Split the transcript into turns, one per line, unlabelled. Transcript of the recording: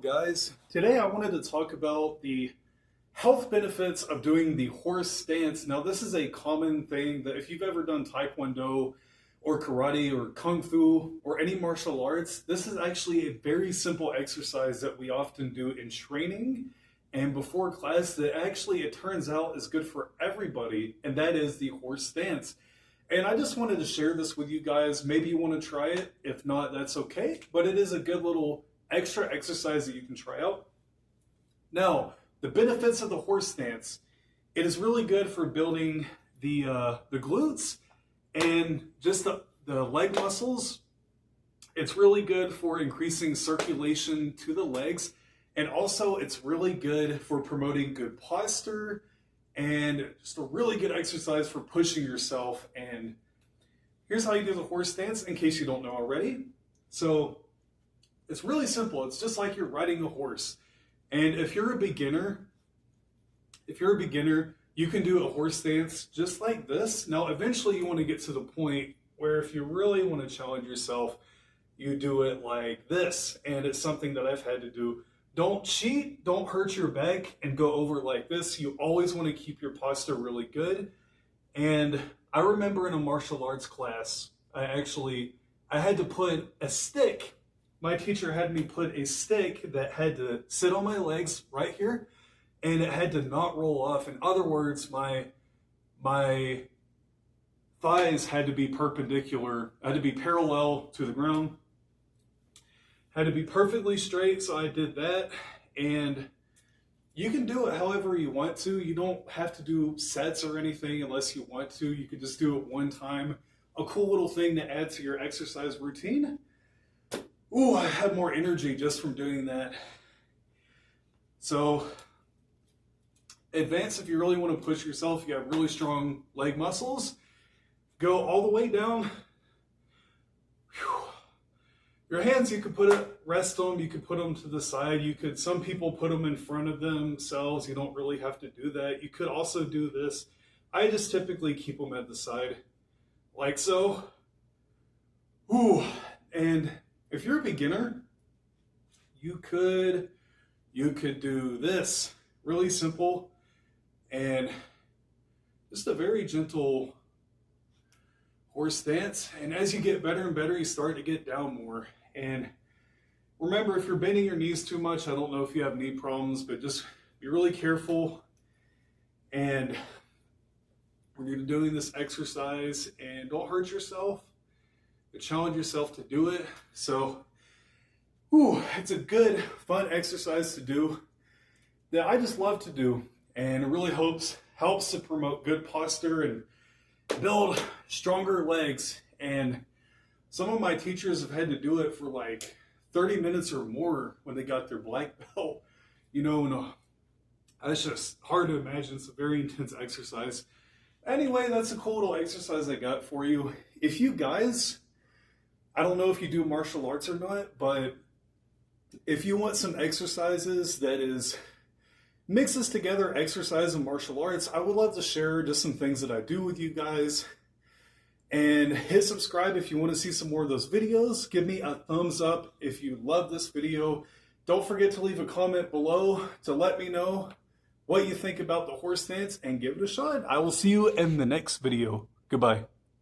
Guys, today I wanted to talk about the health benefits of doing the horse stance. Now, this is a common thing that if you've ever done Taekwondo or karate or Kung Fu or any martial arts, this is actually a very simple exercise that we often do in training and before class that actually it turns out is good for everybody, and that is the horse stance. And I just wanted to share this with you guys. Maybe you want to try it. If not, that's okay. But it is a good little extra exercise that you can try out. Now, the benefits of the horse stance. It is really good for building the glutes and just the leg muscles. It's really good for increasing circulation to the legs. And also, it's really good for promoting good posture and just a really good exercise for pushing yourself. And here's how you do the horse stance in case you don't know already. So it's really simple. It's just like you're riding a horse. And if you're a beginner, you can do a horse stance just like this. Now, eventually you want to get to the point where if you really want to challenge yourself, you do it like this. And it's something that I've had to do. Don't cheat, don't hurt your back and go over like this. You always want to keep your posture really good. And I remember in a martial arts class, I had to put a stick. My teacher had me put a stick that had to sit on my legs right here, and it had to not roll off. In other words, my thighs had to be perpendicular, had to be parallel to the ground, had to be perfectly straight, so I did that. And you can do it however you want to. You don't have to do sets or anything unless you want to. You can just do it one time. A cool little thing to add to your exercise routine. Ooh, I had more energy just from doing that. So, advance if you really want to push yourself. You have really strong leg muscles. Go all the way down. Whew. Your hands, you could rest them. You could put them to the side. Some people put them in front of themselves. You don't really have to do that. You could also do this. I just typically keep them at the side, like so. Ooh, and if you're a beginner, you could do this. Really simple and just a very gentle horse stance. And as you get better and better, you start to get down more. And remember, if you're bending your knees too much, I don't know if you have knee problems, but just be really careful. And when you're doing this exercise, and don't hurt yourself. Challenge yourself to do it. So, it's a good, fun exercise to do that I just love to do, and it really helps to promote good posture and build stronger legs. And some of my teachers have had to do it for like 30 minutes or more when they got their black belt. That's just hard to imagine. It's a very intense exercise. Anyway, that's a cool little exercise I got for you. If you guys, I don't know if you do martial arts or not, but if you want some exercises that mixes together exercise and martial arts, I would love to share just some things that I do with you guys. And hit subscribe if you want to see some more of those videos. Give me a thumbs up if you love this video. Don't forget to leave a comment below to let me know what you think about the horse stance and give it a shot. I will see you in the next video. Goodbye.